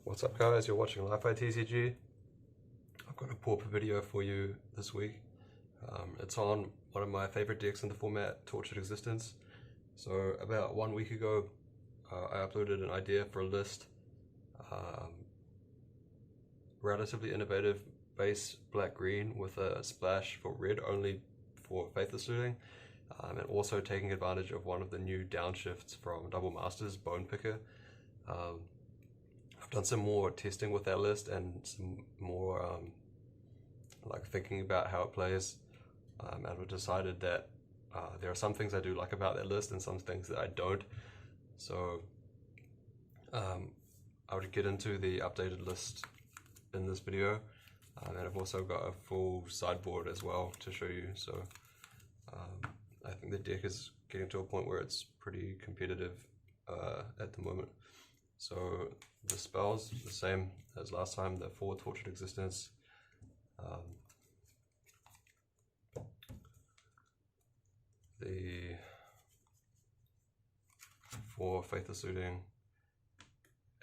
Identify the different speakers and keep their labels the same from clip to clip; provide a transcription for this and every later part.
Speaker 1: What's up guys, you're watching Li-Fi TCG. I've got a Pauper video for you this week. It's on one of my favorite decks in the format, Tortured Existence. So about 1 week ago, I uploaded an idea for a list. Relatively innovative base black-green with a splash for red only for Faithless Looting. And also taking advantage of one of the new downshifts from Double Masters, Bone Picker. I've done some more testing with that list and some more like thinking about how it plays, and I've decided that there are some things I do like about that list and some things that I don't. So I would get into the updated list in this video, and I've also got a full sideboard as well to show you. So I think the deck is getting to a point where it's pretty competitive at the moment. So the spells, the same as last time, the 4 Tortured Existence, the 4 Faithless Looting,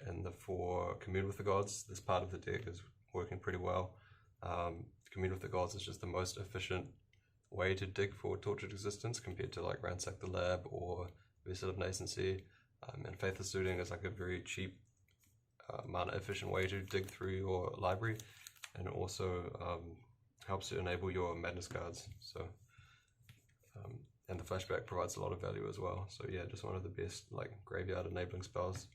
Speaker 1: and the 4 Commune with the Gods. This part of the deck is working pretty well. Commune with the Gods is just the most efficient way to dig for Tortured Existence compared to like Ransack the Lab or Vessel of Nascency. And Faithless Looting is like a very cheap, mana efficient way to dig through your library, and it also helps to enable your madness cards. So, and the flashback provides a lot of value as well. So yeah, just one of the best like graveyard enabling spells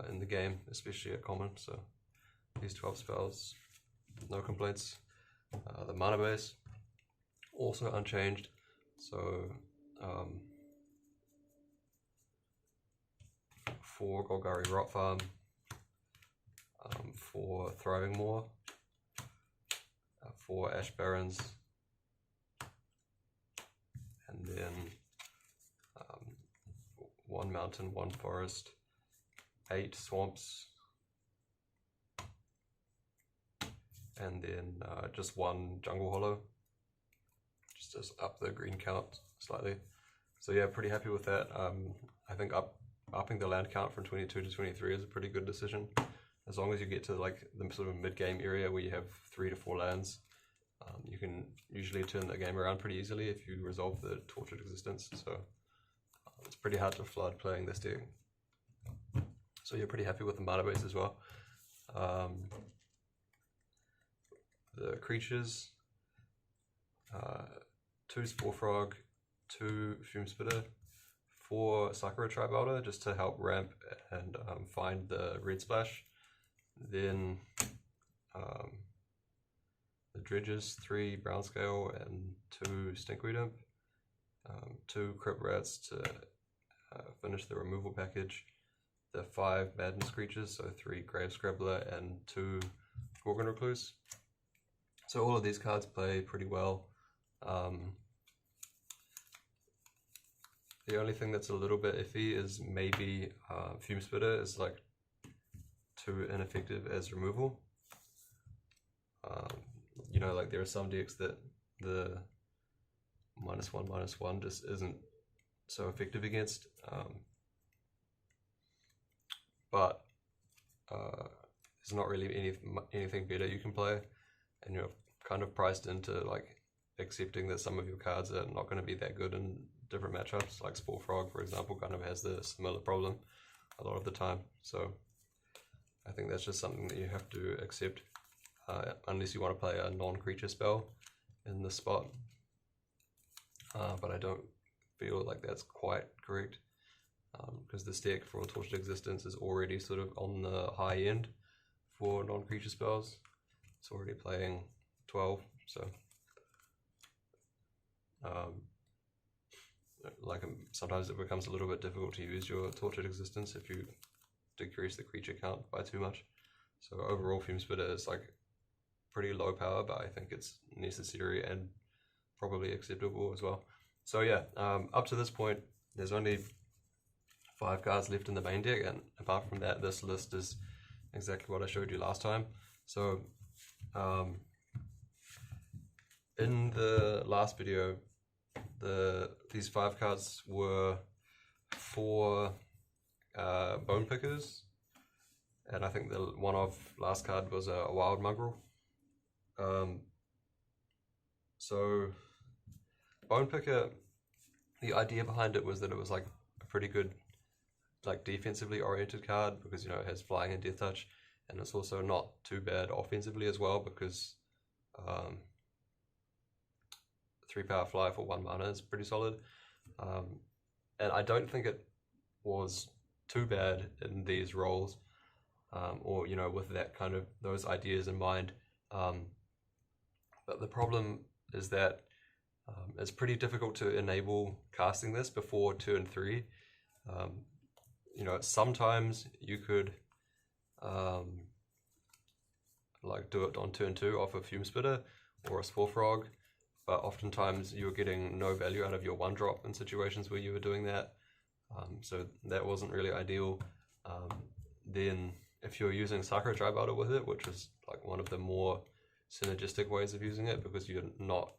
Speaker 1: in the game, especially at common. So these 12 spells, no complaints. The mana base also unchanged. So for Golgari Rot Farm, for Thriving Moor, for Ash Barrens, and then 1 mountain, 1 forest, 8 swamps, and then just 1 jungle hollow, just to up the green count slightly. So yeah, pretty happy with that. I think upping the land count from 22 to 23 is a pretty good decision, as long as you get to like the sort of mid-game area where you have 3 to 4 lands. You can usually turn the game around pretty easily if you resolve the Tortured Existence. So it's pretty hard to flood playing this deck. So you're pretty happy with the mana base as well. The creatures, 2 Spore Frog, 2 Fume Spitter, 4 Sakura-Tribe Elder just to help ramp and find the red splash. Then the dredges, 3 Brownscale and 2 Stinkweed Imp, 2 Crypt Rats to finish the removal package. The 5 Madness creatures, so 3 Grave Scrabbler and 2 Gorgon Recluse. So all of these cards play pretty well. The only thing that's a little bit iffy is maybe Fume Spitter is like too ineffective as removal. You know, like there are some decks that the -1/-1 just isn't so effective against. But there's not really anything better you can play, and you're kind of priced into like accepting that some of your cards are not going to be that good in different matchups. Like Spore Frog, for example, kind of has the similar problem a lot of the time. So I think that's just something that you have to accept, unless you want to play a non-creature spell in this spot. But I don't feel like that's quite correct, because this deck for Tortured Existence is already sort of on the high end for non-creature spells. It's already playing 12, so sometimes it becomes a little bit difficult to use your Tortured Existence if you decrease the creature count by too much. So overall, Fume Spitter is like pretty low power, but I think it's necessary and probably acceptable as well. So yeah, up to this point, there's only 5 cards left in the main deck, and apart from that, this list is exactly what I showed you last time. So in the last video, these 5 cards were 4 Bone Pickers and I think the one-off last card was a Wild Mongrel. So Bone Picker, the idea behind it was that it was like a pretty good, like defensively oriented card because it has flying and death touch, and it's also not too bad offensively as well because 3-power fly for 1 mana is pretty solid. And I don't think it was too bad in these roles, or with that kind of those ideas in mind. But the problem is that it's pretty difficult to enable casting this before turn 3. Sometimes you could like do it on turn 2 off a Fume Spitter or a Spore Frog, but oftentimes you were getting no value out of your 1-drop in situations where you were doing that. So that wasn't really ideal. Then if you're using Sakura-Tribe Elder with it, which is like one of the more synergistic ways of using it, because you're not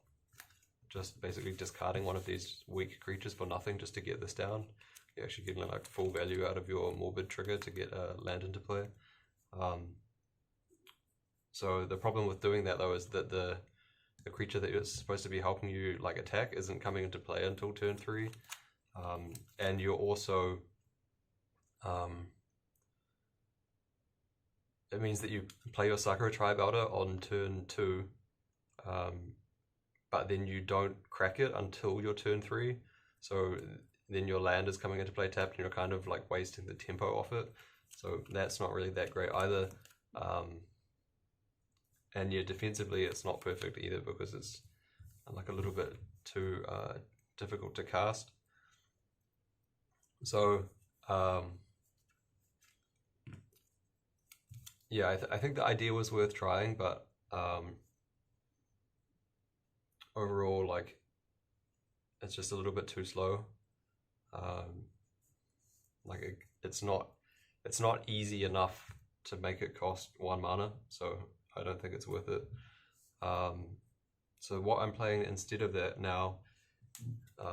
Speaker 1: just basically discarding one of these weak creatures for nothing just to get this down. You're actually getting like full value out of your Morbid trigger to get a land into play. So the problem with doing that though is that the creature that is supposed to be helping you like attack isn't coming into play until turn 3. And you're also it means that you play your Sakura-Tribe Elder on turn 2, but then you don't crack it until your turn 3. So then your land is coming into play tapped, and you're kind of like wasting the tempo off it. So that's not really that great either. And yeah, defensively it's not perfect either because it's like a little bit too difficult to cast. So yeah, I think the idea was worth trying, but overall, like, it's just a little bit too slow. It's not easy enough to make it cost 1 mana, so I don't think it's worth it. So what I'm playing instead of that now,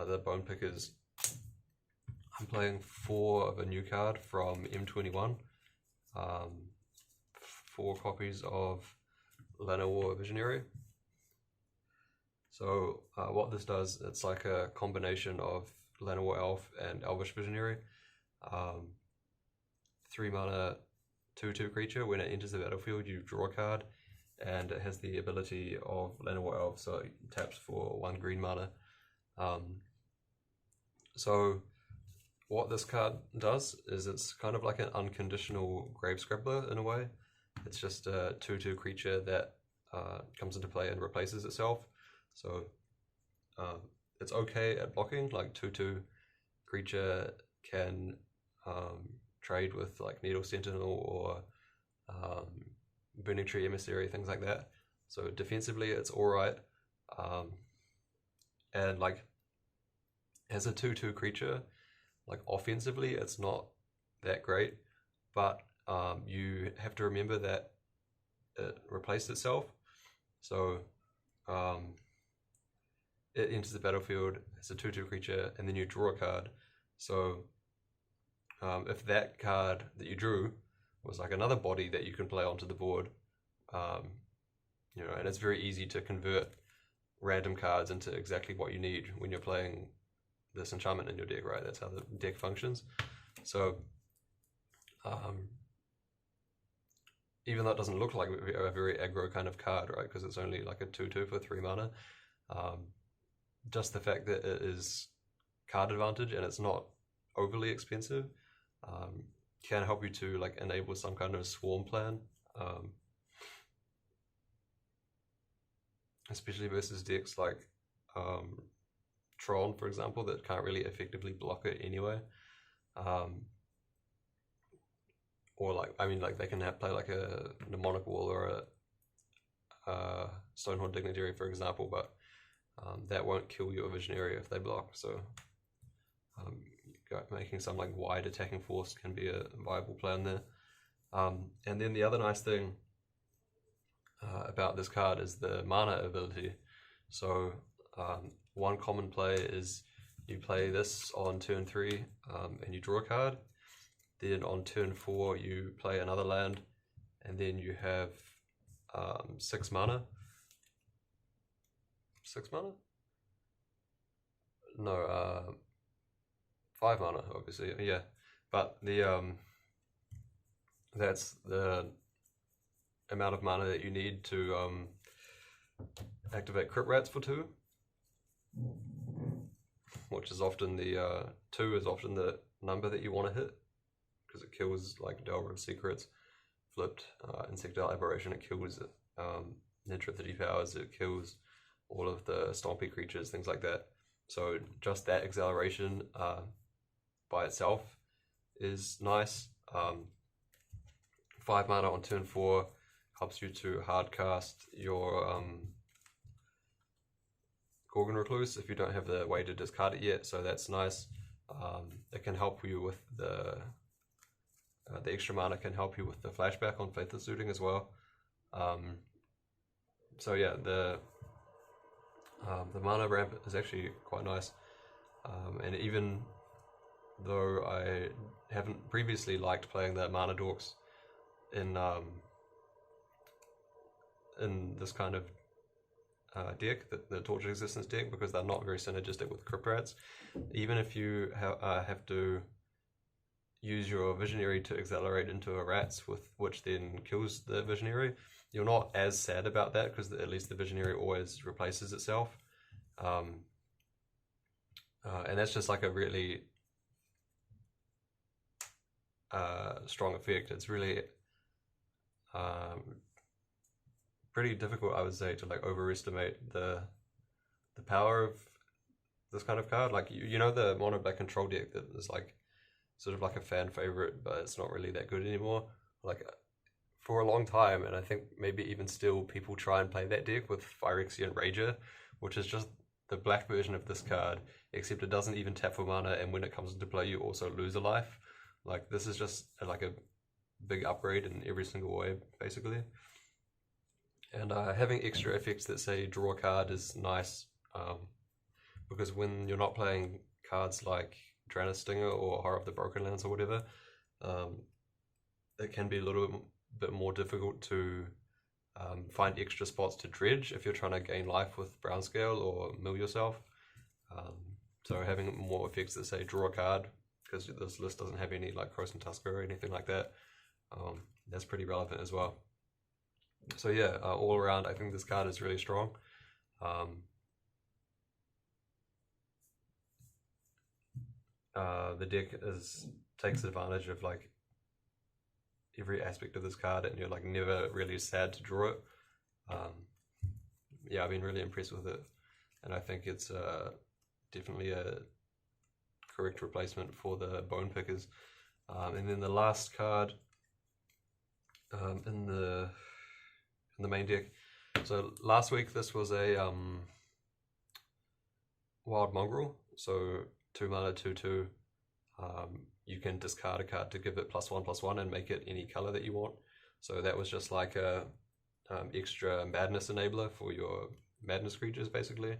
Speaker 1: the Bone Pickers, I'm playing 4 of a new card from M21. 4 copies of Llanowar Visionary. So what this does, it's like a combination of Llanowar Elf and Elvish Visionary. 3 mana 2/2 creature. When it enters the battlefield, you draw a card, and it has the ability of Llanowar Elf, so it taps for 1 green mana. So what this card does is it's kind of like an unconditional Grave Scrabbler in a way. It's just a 2/2 creature that comes into play and replaces itself. So it's okay at blocking, like 2/2 creature can trade with like Needle Sentinel or Burning Tree Emissary, things like that. So defensively it's alright. And like as a 2/2 creature, like offensively it's not that great, but you have to remember that it replaced itself. So it enters the battlefield as a 2/2 creature, and then you draw a card. So if that card that you drew was like another body that you can play onto the board, and it's very easy to convert random cards into exactly what you need when you're playing this enchantment in your deck, right? That's how the deck functions. So even though it doesn't look like a very aggro kind of card, right, because it's only like a 2/2 for 3 mana, just the fact that it is card advantage and it's not overly expensive can help you to like enable some kind of swarm plan, especially versus decks like Tron, for example, that can't really effectively block it anyway. Or like, I mean, like they can play like a Mnemonic Wall or a Stonehorn Dignitary, for example, but that won't kill your Visionary if they block. So making some like wide attacking force can be a viable plan there. And then the other nice thing about this card is the mana ability. So one common play is you play this on turn 3 and you draw a card. then on turn 4 you play another land, and then you have 6 mana. 6 mana? No, 5 mana, obviously, yeah. But that's the amount of mana that you need to activate Crypt Rats for 2, which is often 2 is often the number that you want to hit, because it kills like Delver of Secrets, flipped Insectile Aberration, it kills Ninja of the Powers, it kills all of the stompy creatures, things like that. So just that acceleration by itself is nice. 5 mana on turn 4 helps you to hardcast your Gorgon Recluse if you don't have the way to discard it yet, so that's nice. It can help you with the extra mana can help you with the flashback on Faithless Looting as well. So yeah, the mana ramp is actually quite nice, and even though I haven't previously liked playing the mana dorks in this kind of deck, the Torch of Existence deck, because they're not very synergistic with Crypt Rats. Even if you have to use your Visionary to accelerate into a Rats, which then kills the Visionary, you're not as sad about that, because at least the Visionary always replaces itself. And that's just like a really strong effect. It's really pretty difficult, I would say, to like overestimate the power of this kind of card. Like you know the mono black control deck that is like sort of like a fan favorite, but it's not really that good anymore. Like for a long time, and I think maybe even still, people try and play that deck with Phyrexian Rager, which is just the black version of this card, except it doesn't even tap for mana, and when it comes into play you also lose a life. Like this is just like a big upgrade in every single way, basically. And having extra effects that say draw a card is nice, because when you're not playing cards like Draenor Stinger or Horror of the Broken Lands or whatever, it can be a little bit more difficult to find extra spots to dredge if you're trying to gain life with Brownscale or mill yourself. So having more effects that say draw a card, because this list doesn't have any like Krosan Tusker or anything like that, that's pretty relevant as well. So yeah, all around I think this card is really strong. The deck takes advantage of like every aspect of this card, and you're like never really sad to draw it. Yeah, I've been really impressed with it, and I think it's definitely a correct replacement for the Bone Pickers. And then the last card in the main deck. So last week this was a Wild Mongrel, so 2 mana 2/2. You can discard a card to give it +1/+1 and make it any color that you want. So that was just like a extra madness enabler for your madness creatures, basically.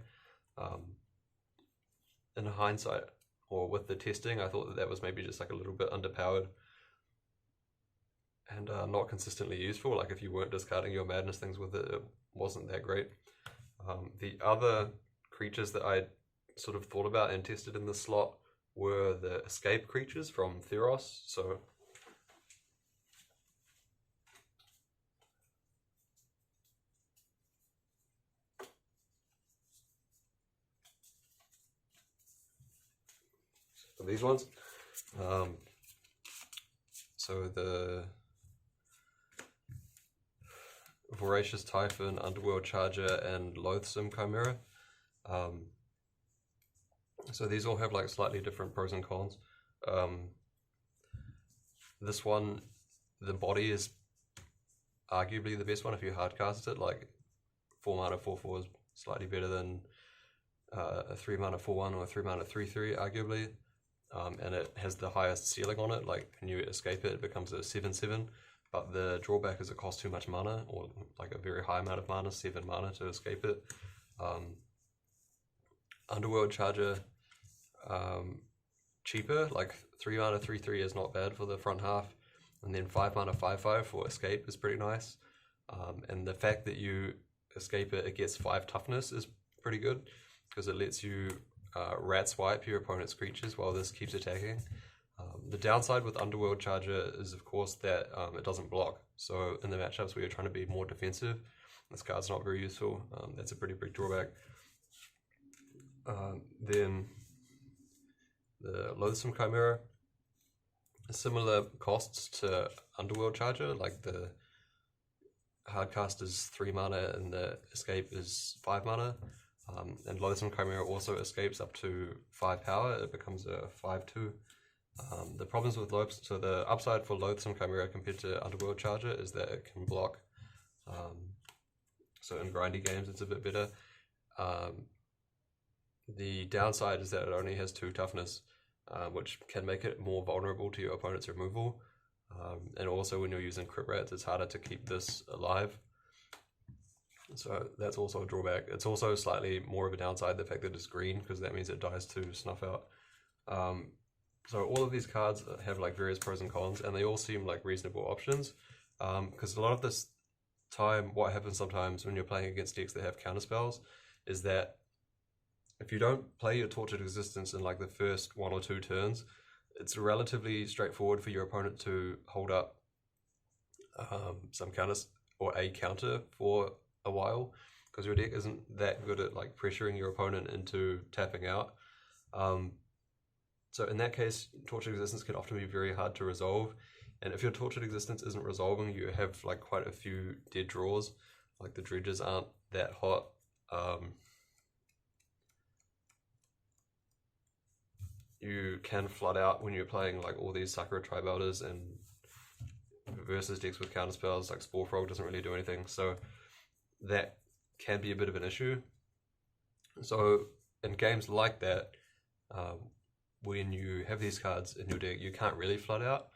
Speaker 1: In hindsight, or with the testing, I thought that was maybe just like a little bit underpowered and not consistently useful. Like if you weren't discarding your madness things with it, it wasn't that great. The other creatures that I sort of thought about and tested in this slot were the escape creatures from Theros. So these ones. So the Voracious Typhon, Underworld Charger, and Loathsome Chimera. So these all have like slightly different pros and cons. This one, the body is arguably the best one if you hardcast it. Like 4 mana 4/4 is slightly better than a 3 mana 4/1 or a 3 mana 3/3 arguably. And it has the highest ceiling on it. Like when you escape it, it becomes a 7/7. But the drawback is it costs too much mana, or like a very high amount of mana, 7 mana to escape it. Underworld Charger cheaper, like 3 mana 3/3 is not bad for the front half, and then 5 mana 5/5 for escape is pretty nice. And the fact that you escape it, it gets 5 toughness is pretty good because it lets you rat swipe your opponent's creatures while this keeps attacking. The downside with Underworld Charger is, of course, that it doesn't block. So in the matchups where you're trying to be more defensive, this card's not very useful. That's a pretty big drawback. Then the Loathsome Chimera, similar costs to Underworld Charger, like the hard cast is 3 mana and the escape is 5 mana. And Loathsome Chimera also escapes up to 5 power, it becomes a 5/2. The problems with so the upside for Loathsome Chimera compared to Underworld Charger is that it can block. So in grindy games it's a bit better. The downside is that it only has 2 toughness, which can make it more vulnerable to your opponent's removal. And also when you're using Crypt Rats, it's harder to keep this alive. So that's also a drawback. It's also slightly more of a downside, the fact that it's green, because that means it dies to Snuff Out. So all of these cards have like various pros and cons, and they all seem like reasonable options. Because a lot of this time, what happens sometimes when you're playing against decks that have counterspells is that if you don't play your Tortured Existence in like the first 1 or 2 turns, it's relatively straightforward for your opponent to hold up some counters or a counter for a while, because your deck isn't that good at like pressuring your opponent into tapping out. So in that case, Tortured Existence can often be very hard to resolve, and if your Tortured Existence isn't resolving, you have like quite a few dead draws. Like the dredges aren't that hot. You can flood out when you're playing like all these Sakura-Tribe Elders and versus decks with counterspells, like Spore Frog doesn't really do anything, so that can be a bit of an issue. So in games like that, when you have these cards in your deck, you can't really flood out.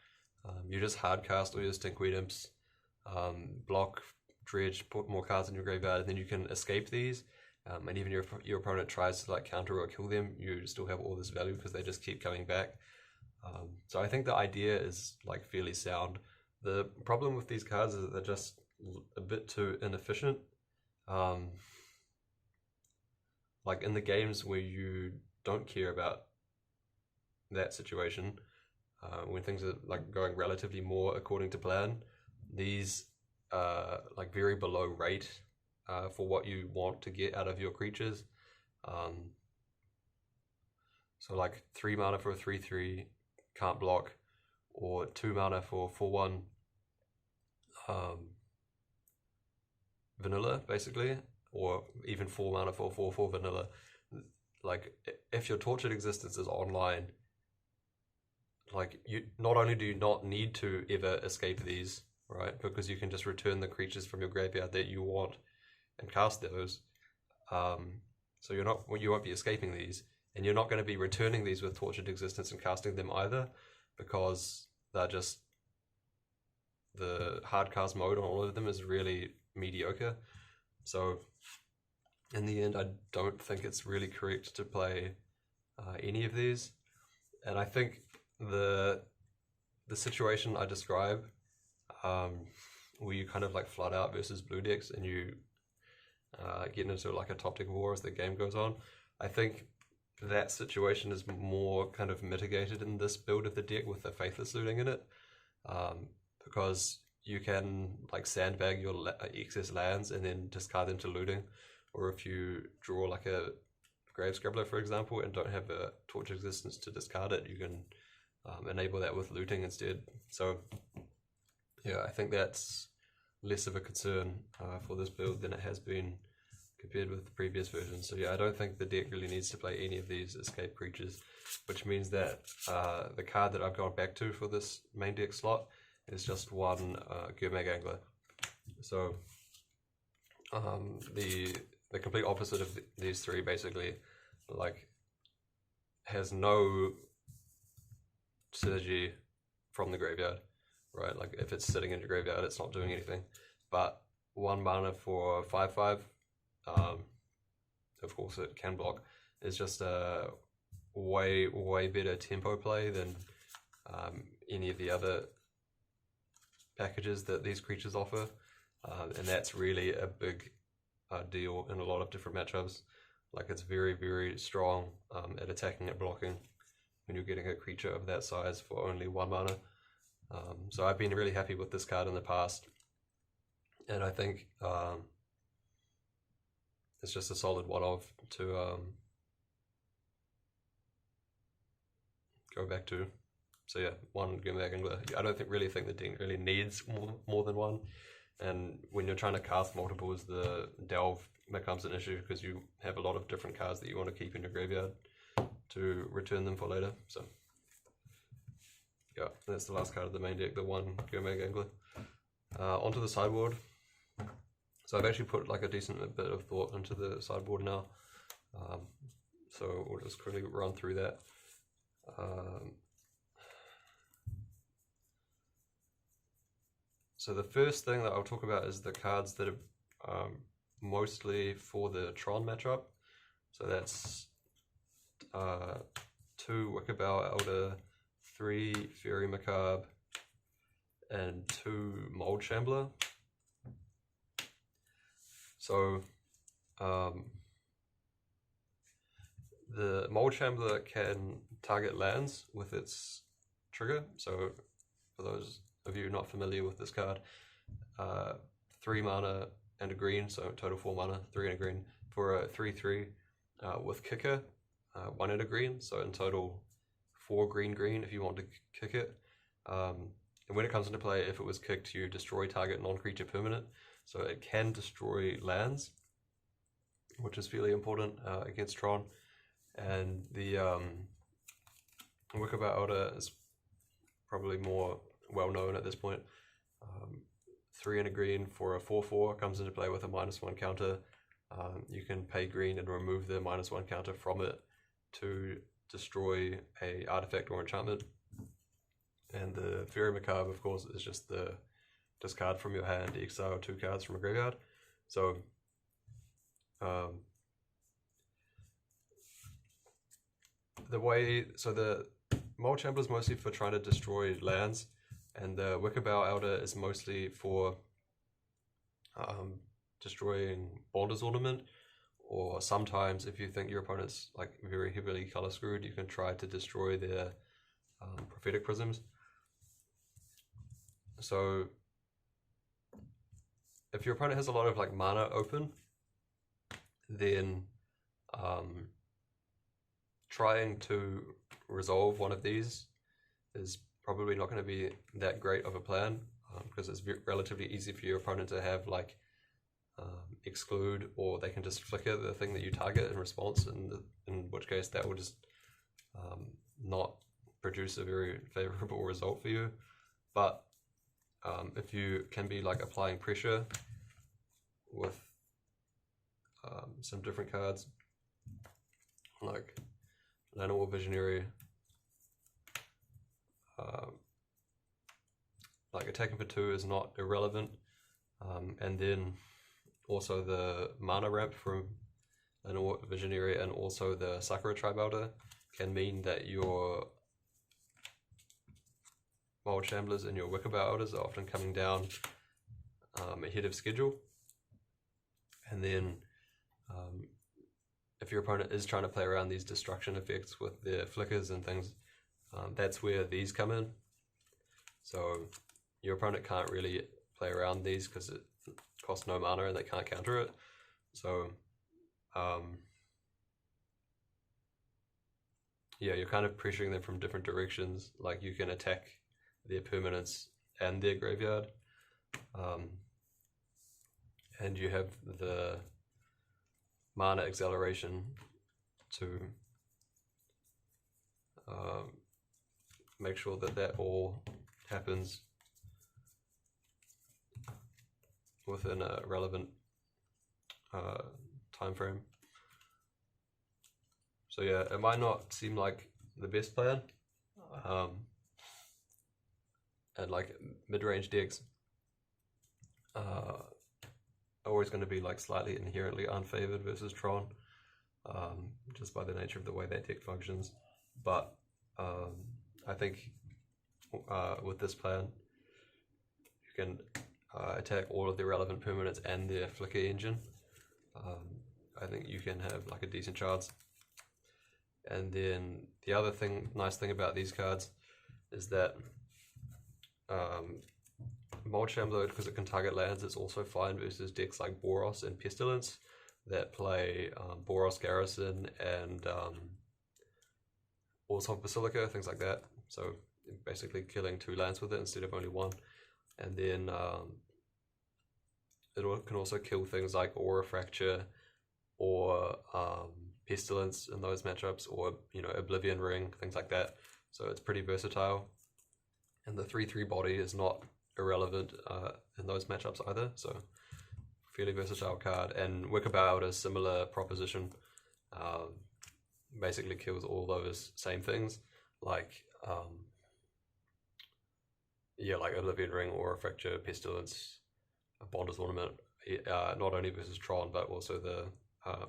Speaker 1: You just hard cast all your Stinkweed Imps, block, dredge, put more cards in your graveyard, and then you can escape these. And even if your opponent tries to like counter or kill them, you still have all this value because they just keep coming back. So I think the idea is like fairly sound. The problem with these cards is that they're just a bit too inefficient. Like in the games where you don't care about that situation, when things are like going relatively more according to plan, these like very below rate for what you want to get out of your creatures. So like 3 mana for a 3/3 can't block, or 2 mana for 4/1 vanilla basically, or even 4 mana for 4/4 vanilla. Like if your Tortured Existence is online, like you not only do you not need to ever escape these, right, because you can just return the creatures from your graveyard that you want and cast those, so you won't be escaping these, and you're not going to be returning these with Tortured Existence and casting them either, because they're just, the hard cast mode on all of them is really mediocre. So in the end, I don't think it's really correct to play any of these. And I think the situation I describe, where you kind of like flood out versus blue decks and you get into like a top deck war as the game goes on, I think that situation is more kind of mitigated in this build of the deck with the Faithless Looting in it, because you can like sandbag your excess lands and then discard them to looting, or if you draw like a Grave Scrabbler, for example, and don't have a Torch Existence to discard it, you can enable that with looting instead. So yeah, I think that's less of a concern for this build than it has been compared with the previous version. So yeah, I don't think the deck really needs to play any of these escape creatures, which means that the card that I've gone back to for this main deck slot is just one Gurmag Angler. So the complete opposite of these three, basically, like has no synergy from the graveyard, right? Like if it's sitting in your graveyard, it's not doing anything. But 1 mana for 5/5, of course it can block, is just way better tempo play than any of the other packages that these creatures offer, and that's really a big deal in a lot of different matchups. Like, it's very, very strong at attacking and blocking when you're getting a creature of that size for only 1 mana. So I've been really happy with this card in the past, and I think it's just a solid one-off to go back to. So yeah, 1 Gurmag Angler. I don't really think the deck really needs more than one, and when you're trying to cast multiples, the delve becomes an issue because you have a lot of different cards that you want to keep in your graveyard to return them for later. So yeah, that's the last card of the main deck, the 1 Gurmag Angler. Onto the sideboard. So I've actually put like a decent bit of thought into the sideboard now. So we'll just quickly run through that. So the first thing that I'll talk about is the cards that are mostly for the Tron matchup. So that's 2 Wickerbough Elder, 3 Faerie Macabre, and 2 Mold Shambler. So the Mold Shambler can target lands with its trigger. So for those of you not familiar with this card, 3 mana and a green, so total 4 mana, 3 and a green, for a 3/3 with kicker, 1 and a green, so in total 4 green if you want to kick it. And when it comes into play, if it was kicked, you destroy target non-creature permanent, so it can destroy lands, which is fairly important against Tron. And the Wickerbough Elder is probably more well known at this point. 3 and a green for a 4/4 comes into play with a -1 counter. You can pay green and remove the -1 counter from it to destroy a artifact or enchantment. And the Faerie Macabre, of course, is just the discard from your hand, exile 2 cards from a graveyard. So the Mold Shambler is mostly for trying to destroy lands, and the Wickerbough Elder is mostly for destroying Bonder's Ornament, or sometimes if you think your opponent's like very heavily color screwed, you can try to destroy their Prophetic Prisms. So if your opponent has a lot of like mana open, then trying to resolve one of these is probably not going to be that great of a plan, because it's relatively easy for your opponent to have like exclude, or they can just flicker the thing that you target in response, in which case that will just not produce a very favorable result for you. But if you can be like applying pressure with some different cards like Llanowar Visionary, like attacking for 2 is not irrelevant, and then also the mana ramp from Llanowar Visionary and also the Sakura-Tribe Elder can mean that your Mold Shamblers and your Wickerbough Elders are often coming down ahead of schedule. And then if your opponent is trying to play around these destruction effects with their flickers and things, that's where these come in. So your opponent can't really play around these because it costs no mana and they can't counter it. So yeah, you're kind of pressuring them from different directions. Like you can attack their permanents and their graveyard, and you have the mana acceleration to make sure that that all happens within a relevant time frame. So yeah, it might not seem like the best plan, and like mid-range decks are always going to be like slightly inherently unfavored versus Tron, just by the nature of the way that deck functions. But I think with this plan, you can attack all of the relevant permanents and their flicker engine. I think you can have like a decent chance. And then the other nice thing about these cards is that Mold Shambler, because it can target lands, it's also fine versus decks like Boros and Pestilence that play Boros Garrison and Orzhov Basilica, things like that. So basically killing 2 lands with it instead of only 1. And then it can also kill things like Aura Fracture or Pestilence in those matchups, or Oblivion Ring, things like that. So it's pretty versatile. And the 3/3 body is not irrelevant in those matchups either. So fairly versatile card. And Wickerbough Elder, similar proposition. Basically kills all those same things, like like Oblivion Ring, Aura Fracture, Pestilence, Bonder's Ornament, not only versus Tron, but also the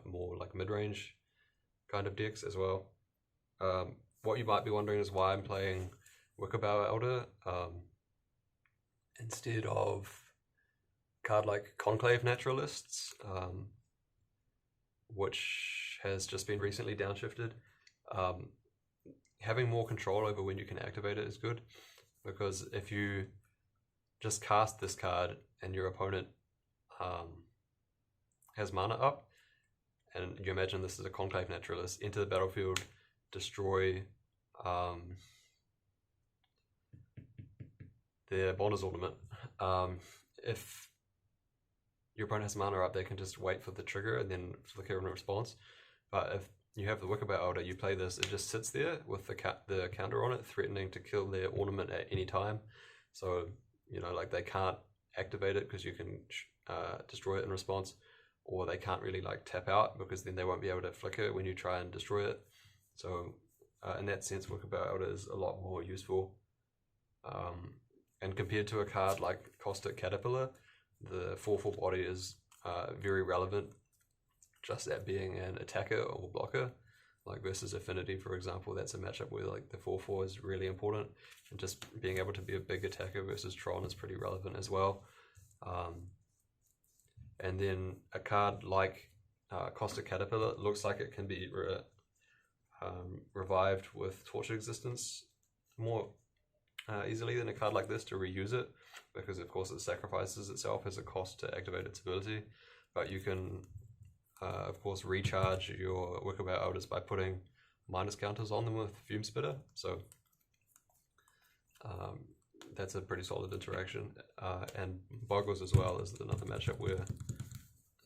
Speaker 1: more like mid-range kind of decks as well. What you might be wondering is why I'm playing Wickerbough Elder instead of a card like Conclave Naturalists, which has just been recently downshifted. Having more control over when you can activate it is good, because if you just cast this card and your opponent has mana up, and you imagine this is a Conclave Naturalist, enter the battlefield, destroy their Bonder's Ornament. If your opponent has mana up, they can just wait for the trigger and then flicker in response. But if you have the Wickerbough Elder, you play this, it just sits there with the counter on it, threatening to kill their ornament at any time. So, like they can't activate it because you can destroy it in response, or they can't really like tap out because then they won't be able to flicker when you try and destroy it. So in that sense, Wickerbough Elder is a lot more useful. And compared to a card like Caustic Caterpillar, the 4/4 body is very relevant, just at being an attacker or blocker. Like versus Affinity, for example, that's a matchup where like the 4/4 is really important, and just being able to be a big attacker versus Tron is pretty relevant as well. And then a card like Caustic Caterpillar looks like it can be revived with Tortured Existence more easily than a card like this to reuse it, because of course it sacrifices itself as a cost to activate its ability. But you can of course recharge your Wickerbough Elders by putting minus counters on them with Fume Spitter. So that's a pretty solid interaction. And Boggles as well is another matchup where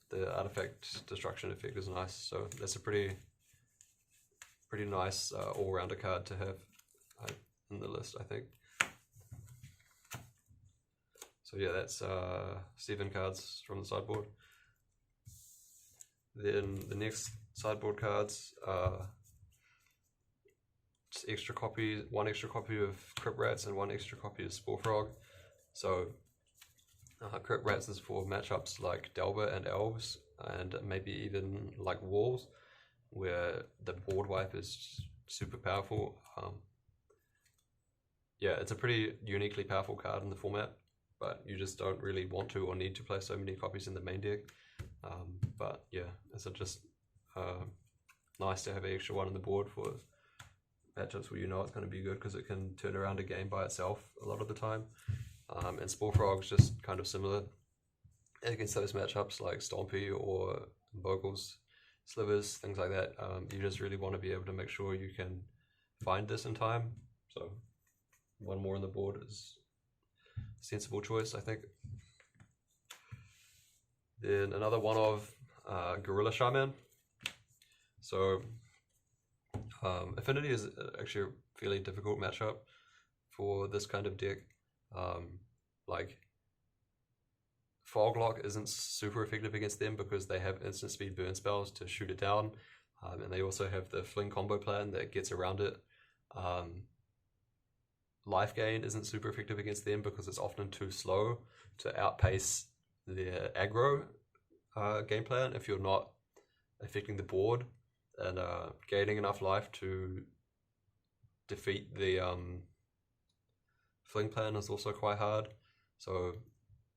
Speaker 1: the artifact destruction effect is nice. So that's a pretty nice all-rounder card to have in the list, I think. So yeah, that's 7 cards from the sideboard. Then the next sideboard cards are just extra copies, 1 extra copy of Crypt Rats and 1 extra copy of Spore Frog. So Crypt Rats is for matchups like Delver and Elves, and maybe even like Walls, where the board wipe is super powerful. Yeah, it's a pretty uniquely powerful card in the format, but you just don't really want to or need to play so many copies in the main deck. But yeah, it's just nice to have an extra one on the board for matchups where it's going to be good, because it can turn around a game by itself a lot of the time. And Spore Frog's just kind of similar against those matchups like Stompy or Boggles, Slivers, things like that. You just really want to be able to make sure you can find this in time. So 1 more on the board is a sensible choice, I think. Then another one of Gorilla Shaman. So Affinity is actually a fairly difficult matchup for this kind of deck. Like Foglock isn't super effective against them because they have instant speed burn spells to shoot it down, and they also have the Fling combo plan that gets around it. Life Gain isn't super effective against them because it's often too slow to outpace their aggro game plan if you're not affecting the board. and gaining enough life to defeat the fling plan is also quite hard. So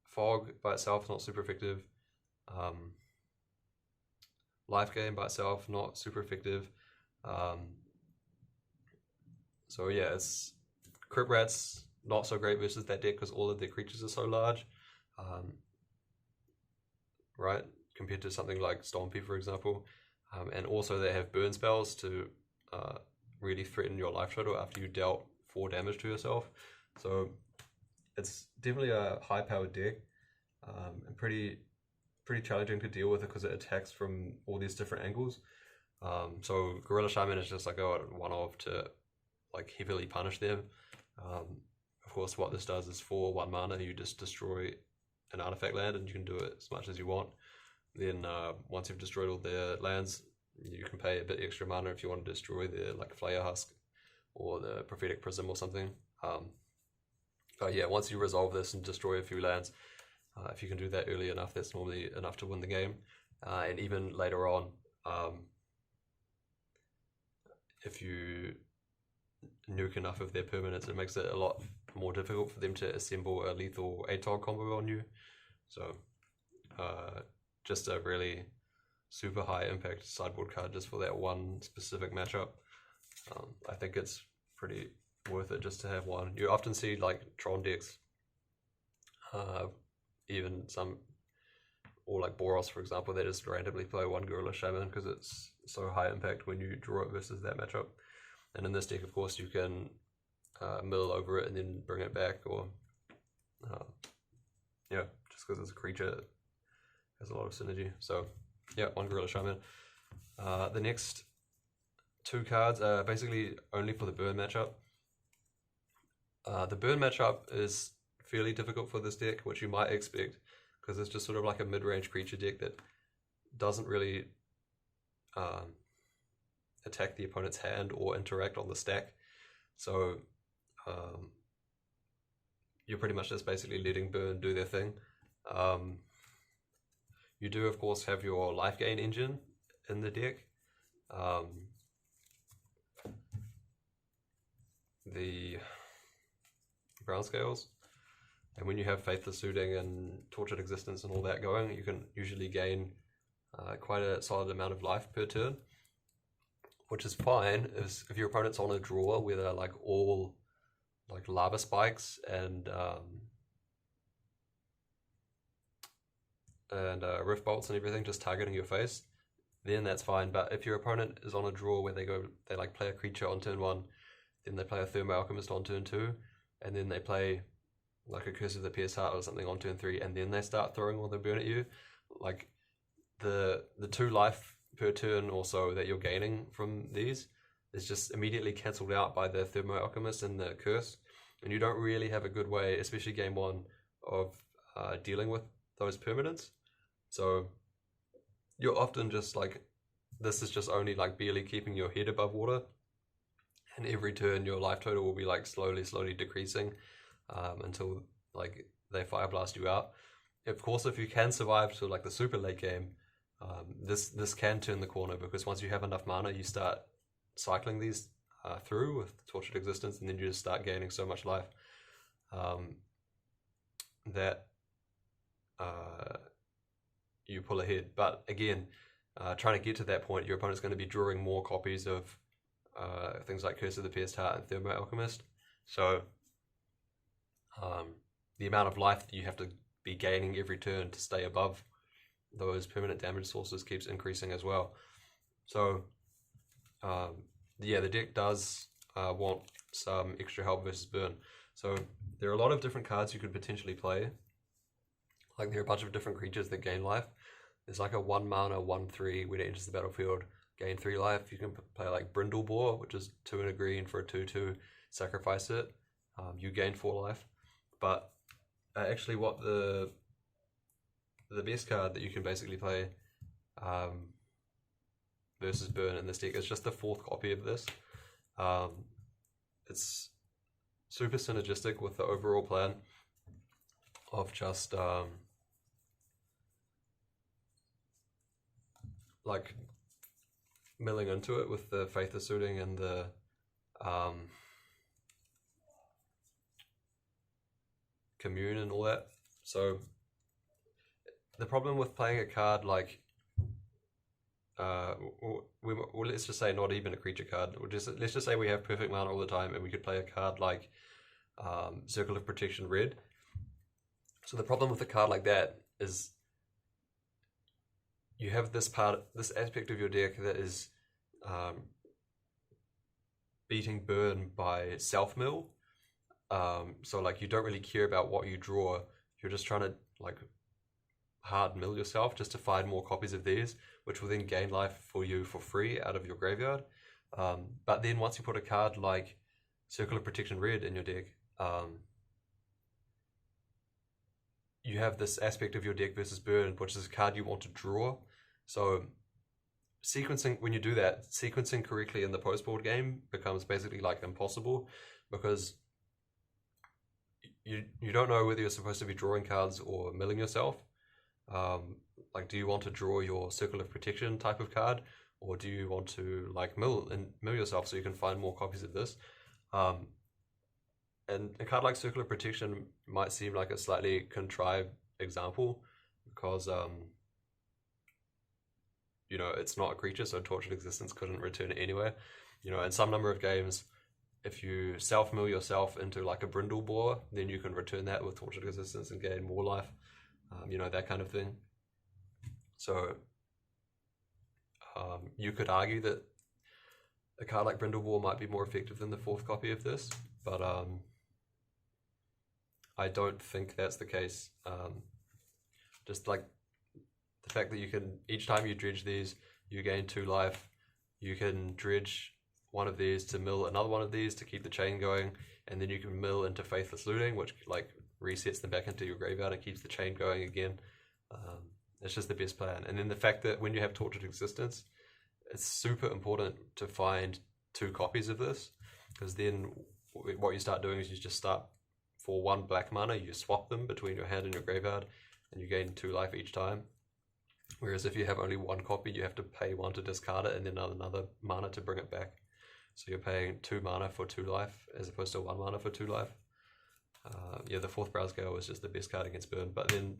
Speaker 1: fog by itself not super effective. Life gain by itself not super effective. So yeah, it's Crypt Rats not so great versus that deck because all of their creatures are so large, right? Compared to something like Stompy, for example, and also they have burn spells to really threaten your life total after you dealt 4 damage to yourself. So it's definitely a high-powered deck, and pretty challenging to deal with because it attacks from all these different angles. So Gorilla Shaman is just like a one-off to like heavily punish them. Of course, what this does is for 1 mana, you just destroy an artifact land, and you can do it as much as you want. Then once you've destroyed all their lands, you can pay a bit extra mana if you want to destroy their like Flayer Husk or the Prophetic Prism or something. But yeah, once you resolve this and destroy a few lands, if you can do that early enough, that's normally enough to win the game. And even later on, if you nuke enough of their permanents, it makes it a lot more difficult for them to assemble a lethal ATOG combo on you. So just a really super high impact sideboard card just for that one specific matchup. I think it's pretty worth it just to have one. You often see like Tron decks, even some, or like Boros for example, they just randomly play 1 Gorilla Shaman because it's so high impact when you draw it versus that matchup. And in this deck, of course, you can mill over it and then bring it back, or yeah, just because it's a creature, it has a lot of synergy. So yeah, 1 Gorilla Shaman. The next 2 cards are basically only for the burn matchup. The burn matchup is fairly difficult for this deck, which you might expect, because it's just sort of like a mid-range creature deck that doesn't really attack the opponent's hand or interact on the stack. So you're pretty much just basically letting burn do their thing. You do, of course, have your life gain engine in the deck. The Brownscales. And when you have Faithless Looting and Tortured Existence and all that going, you can usually gain quite a solid amount of life per turn, which is fine if your opponent's on a draw where they're like all like lava spikes and rift bolts and everything just targeting your face, then that's fine. But if your opponent is on a draw where they like play a creature on turn 1, then they play a Thermo Alchemist on turn 2, and then they play like a Curse of the Pierce Heart or something on turn 3, and then they start throwing all the burn at you, like the 2 life per turn or so that you're gaining from these is just immediately cancelled out by the Thermo Alchemist and the Curse, and you don't really have a good way, especially game 1, of dealing with those permanents. So you're often just like, this is just only like barely keeping your head above water, and every turn your life total will be like slowly decreasing until like they fire blast you out. Of course, if you can survive to like the super late game, this can turn the corner, because once you have enough mana, you start cycling these through with Tortured Existence, and then you just start gaining so much life that you pull ahead. But again, trying to get to that point, your opponent's going to be drawing more copies of things like Curse of the Pierced Heart and Thermo Alchemist. So the amount of life that you have to be gaining every turn to stay above those permanent damage sources keeps increasing as well. So yeah, the deck does want some extra help versus burn. So there are a lot of different cards you could potentially play. Like there are a bunch of different creatures that gain life. There's like a 1 mana 1/3 when it enters the battlefield, gain 3 life. You can play like Brindlebore, which is 2 and a green for a 2/2. Sacrifice it. You gain 4 life. But actually, what the best card that you can basically play versus burn in this deck is just the 4th copy of this. It's super synergistic with the overall plan of just like milling into it with the Faithless Looting and the Commune and all that. So the problem with playing a card like let's just say not even a creature card. Let's just say we have perfect mana all the time, and we could play a card like Circle of Protection Red. So the problem with a card like that is you have this aspect of your deck that is beating burn by self-mill. So like you don't really care about what you draw. You're just trying to like hard mill yourself just to find more copies of these, which will then gain life for you for free out of your graveyard. But then once you put a card like Circle of Protection Red in your deck, you have this aspect of your deck versus burn, which is a card you want to draw. So sequencing, when you do that, sequencing correctly in the post-board game becomes basically like impossible, because you don't know whether you're supposed to be drawing cards or milling yourself. Like, do you want to draw your Circle of Protection type of card, or do you want to like mill yourself so you can find more copies of this? And a card like Circle of Protection might seem like a slightly contrived example because you know, it's not a creature, so Tortured Existence couldn't return it anyway. You know, in some number of games, if you self-mill yourself into like a Brindle Boar, then you can return that with Tortured Existence and gain more life. You know, that kind of thing. So you could argue that a card like Brindle Boar might be more effective than the fourth copy of this, but I don't think that's the case. Just like the fact that you can, each time you dredge these, you gain 2 life. You can dredge one of these to mill another one of these to keep the chain going, and then you can mill into Faithless Looting, which like resets them back into your graveyard and keeps the chain going again. It's just the best plan. And then the fact that when you have Tortured Existence, it's super important to find 2 copies of this, because then what you start doing is you just start, for 1 black mana, you swap them between your hand and your graveyard, and you gain 2 life each time. Whereas if you have only 1 copy, you have to pay 1 to discard it and then another mana to bring it back. So you're paying 2 mana for 2 life as opposed to 1 mana for 2 life. Yeah, the 4th Brownscale was just the best card against burn. But then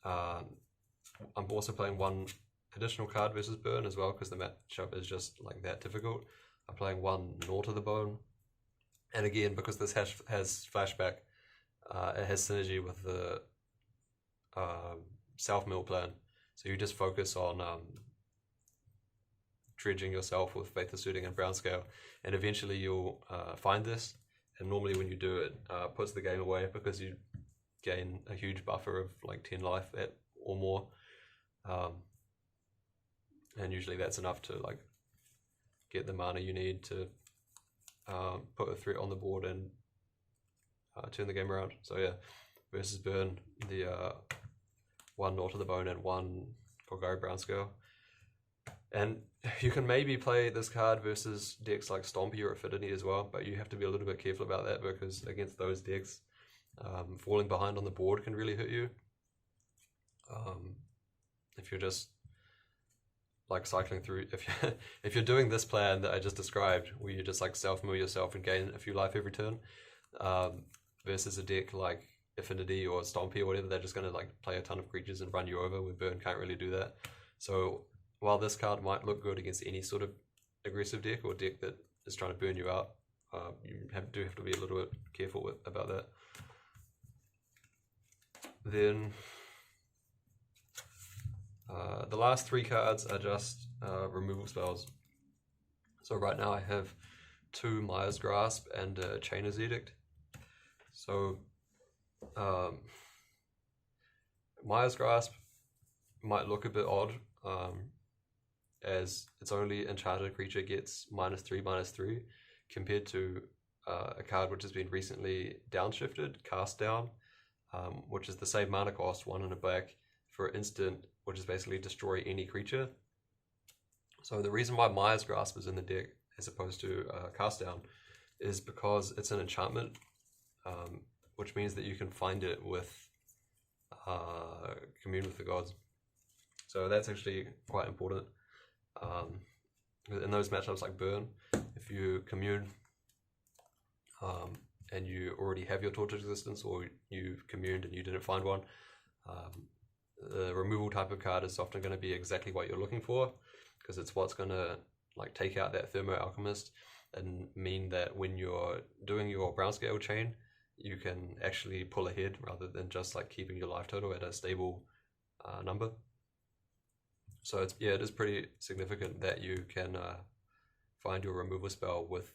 Speaker 1: I'm also playing 1 additional card versus burn as well, because the matchup is just like that difficult. I'm playing 1 Gnaw to the Bone. And again, because this has flashback, it has synergy with the self-mill plan. So you just focus on dredging yourself with Faithless Looting and Brownscale, and eventually you'll find this. And normally when you do it, puts the game away, because you gain a huge buffer of like 10 life or more. And usually that's enough to like get the mana you need to put a threat on the board and turn the game around. So yeah, versus burn, the 1 Gnaw to the Bone and 1 Golgari Brownscale. And you can maybe play this card versus decks like Stompy or Affinity as well, but you have to be a little bit careful about that, because against those decks, falling behind on the board can really hurt you. If you're just like cycling through, if you're doing this plan that I just described, where you just like self-mill yourself and gain a few life every turn, versus a deck like Affinity or Stompy or whatever, they're just going to like play a ton of creatures and run you over, where burn can't really do that. So while this card might look good against any sort of aggressive deck or deck that is trying to burn you out, you do have to be a little bit careful about that. Then the last 3 cards are just removal spells. So right now I have 2 Mires Grasp and a Chainer's Edict. So Mires Grasp might look a bit odd, as its only enchanted creature gets -3/-3, compared to a card which has been recently downshifted, Cast Down, which is the same mana cost, 1 and a black, for instant, which is basically destroy any creature. So the reason why Mires Grasp is in the deck as opposed to Cast Down is because it's an enchantment, which means that you can find it with Commune with the Gods. So that's actually quite important. In those matchups like Burn, if you commune and you already have your Torch Existence, or you've communed and you didn't find one, the removal type of card is often going to be exactly what you're looking for, because it's what's going to like take out that Thermo Alchemist and mean that when you're doing your Brownscale chain, you can actually pull ahead rather than just like keeping your life total at a stable number. So it's, yeah, it is pretty significant that you can find your removal spell with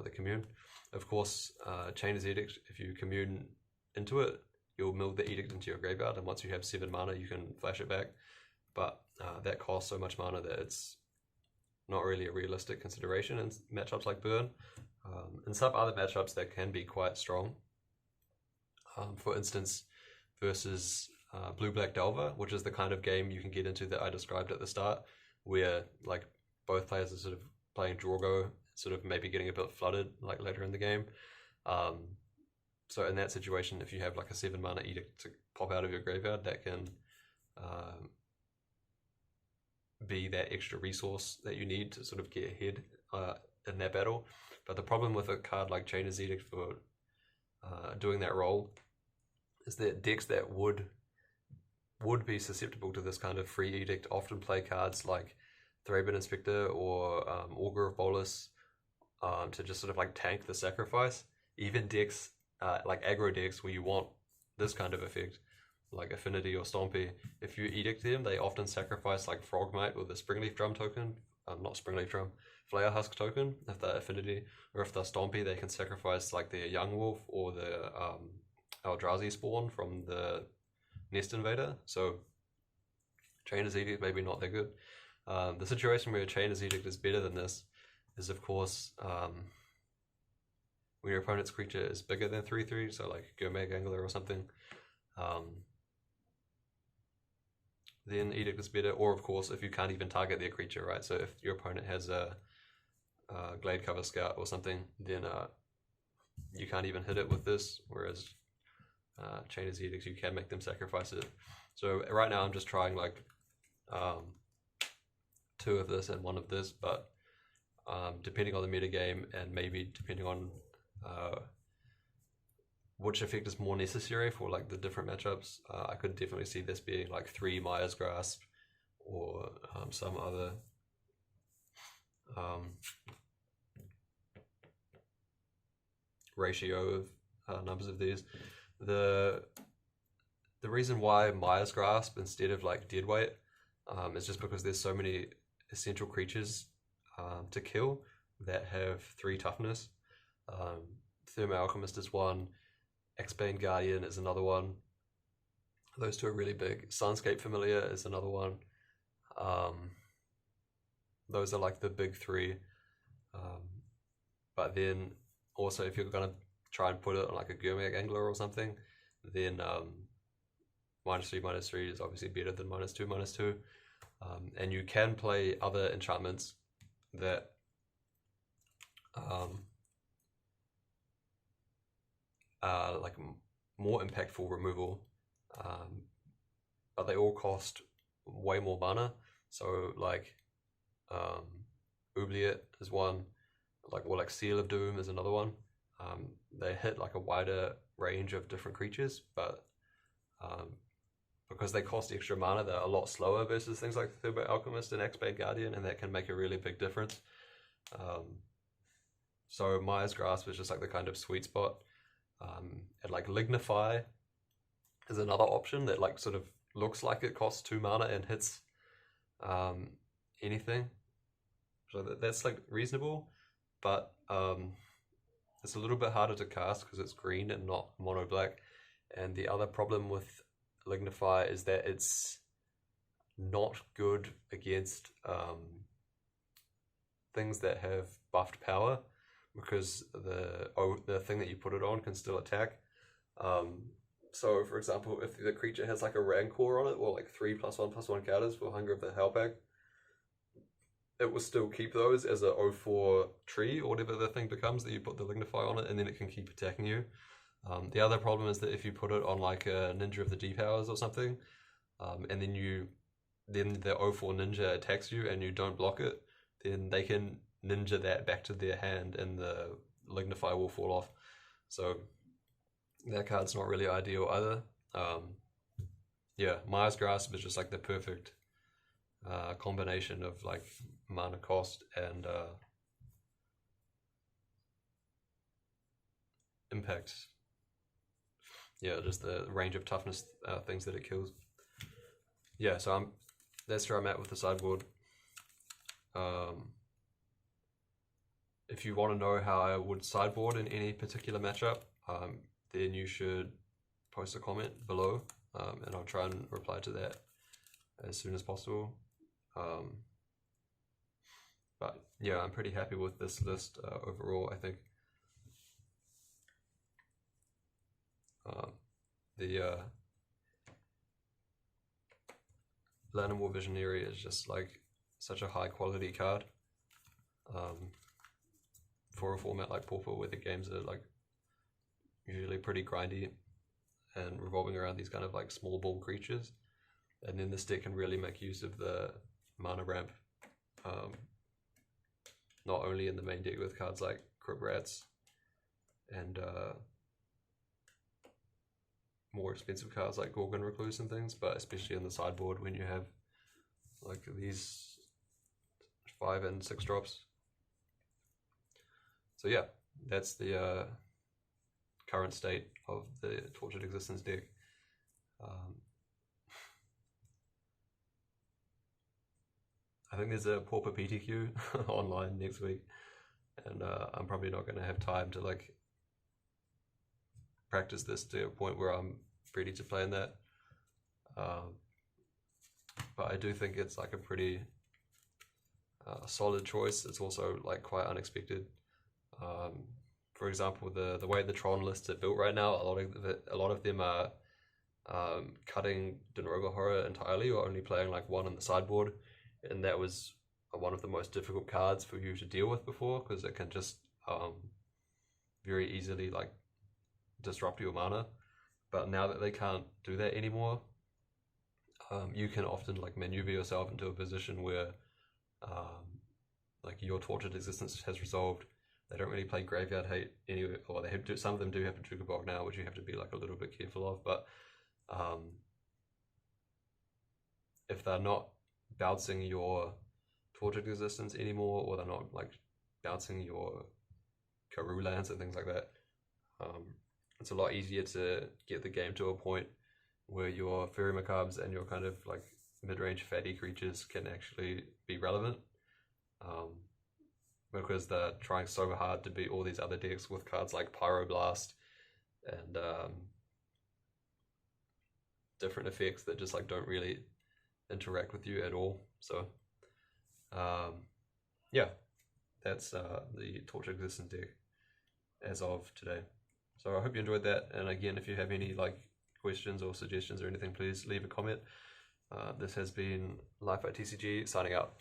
Speaker 1: the commune. Of course, Chainer's Edict, if you commune into it, you'll mill the Edict into your graveyard, and once you have 7 mana, you can flash it back. But that costs so much mana that it's not really a realistic consideration in matchups like Burn. In some other matchups, that can be quite strong. For instance, versus Blue-Black Delver, which is the kind of game you can get into that I described at the start, where like both players are sort of playing draw go, sort of maybe getting a bit flooded like later in the game. So in that situation, if you have like a 7 mana Edict to pop out of your graveyard, that can be that extra resource that you need to sort of get ahead in that battle. But the problem with a card like Chainer's Edict for doing that role is that decks that would be susceptible to this kind of free Edict often play cards like Thraben Inspector or Augur of Bolus to just sort of like tank the sacrifice. Even decks like aggro decks where you want this kind of effect, like Affinity or Stompy, if you Edict them, they often sacrifice like Frogmite with the Springleaf Drum token, not Springleaf Drum, Flayer Husk token, if they're Affinity, or if they're Stompy, they can sacrifice like the Young Wolf or the Eldrazi spawn from the Nest Invader. So Chainer's Edict maybe not that good. The situation where Chainer's Edict is better than this is, of course, when your opponent's creature is bigger than 3/3, so like Gurmag Angler or something, then Edict is better. Or of course, if you can't even target their creature, right? So if your opponent has a Glade Cover Scout or something, then you can't even hit it with this, whereas Chainer's Edict, you can make them sacrifice it. So right now I'm just trying like 2 of this and 1 of this, but depending on the metagame and maybe depending on which effect is more necessary for like the different matchups, I could definitely see this being like 3 Mires Grasp or some other ratio of numbers of these. The reason why Mires Grasp instead of like Deadweight is just because there's so many essential creatures to kill that have 3 toughness. Thermo Alchemist is one, Axebane Guardian is another one. Those 2 are really big. Sunscape Familiar is another one. Those are like the big 3. But then also if you're going to try and put it on like a Gurmag Angler or something, then -3/-3 is obviously better than -2/-2. And you can play other enchantments that like more impactful removal, but they all cost way more mana. So like Oubliette is one, like Seal of Doom is another one. They hit like a wider range of different creatures, but because they cost extra mana, they're a lot slower versus things like Thermo Alchemist and Axebane Guardian, and that can make a really big difference. So Mires Grasp is just like the kind of sweet spot. And like Lignify is another option that like sort of looks like it costs 2 mana and hits anything. So that's like reasonable, but it's a little bit harder to cast because it's green and not mono black. And the other problem with Lignify is that it's not good against things that have buffed power, because the thing that you put it on can still attack. So for example, if the creature has like a Rancor on it, or like 3 +1/+1 counters for Hunger of the Hellbag, it will still keep those as a 0/4 tree or whatever the thing becomes that you put the Lignify on it, and then it can keep attacking you. The other problem is that if you put it on like a Ninja of the D-Powers or something, and then the 0/4 Ninja attacks you and you don't block it, then they can ninja that back to their hand and the Lignify will fall off. So that card's not really ideal either. Yeah, Mires Grasp is just like the perfect combination of like mana cost and impact. Yeah, just the range of toughness things that it kills. Yeah, so that's where I'm at with the sideboard. If you want to know how I would sideboard in any particular matchup, then you should post a comment below, and I'll try and reply to that as soon as possible. But yeah, I'm pretty happy with this list overall. I think the Llanowar Visionary is just like such a high quality card for a format like Pauper, where the games are like usually pretty grindy and revolving around these kind of like small ball creatures, and then this deck can really make use of the mana ramp, not only in the main deck with cards like Crypt Rats and more expensive cards like Gorgon Recluse and things, but especially in the sideboard when you have like these 5 and 6 drops. So yeah, that's the current state of the Tortured Existence deck. I think there's a Pauper PTQ online next week, and I'm probably not going to have time to like practice this to a point where I'm ready to play in that. But I do think it's like a pretty solid choice. It's also like quite unexpected. For example, the way the Tron lists are built right now, a lot of them are cutting Denroga Horror entirely, or only playing like one on the sideboard, and that was one of the most difficult cards for you to deal with before, because it can just very easily like disrupt your mana. But now that they can't do that anymore, you can often like maneuver yourself into a position where like your Tortured Existence has resolved. They don't really play Graveyard Hate anyway, or they have some of them do have a Trigger Bog now, which you have to be like a little bit careful of. But if they're not bouncing your Tortured Existence anymore, or they're not like bouncing your Karoo lands and things like that, it's a lot easier to get the game to a point where your Faerie Macabres and your kind of like mid-range fatty creatures can actually be relevant, because they're trying so hard to beat all these other decks with cards like Pyroblast and different effects that just like don't really interact with you at all. So yeah, that's the Tortured Existence deck as of today. So I hope you enjoyed that, and again, if you have any like questions or suggestions or anything, please leave a comment. This has been Life at TCG signing out.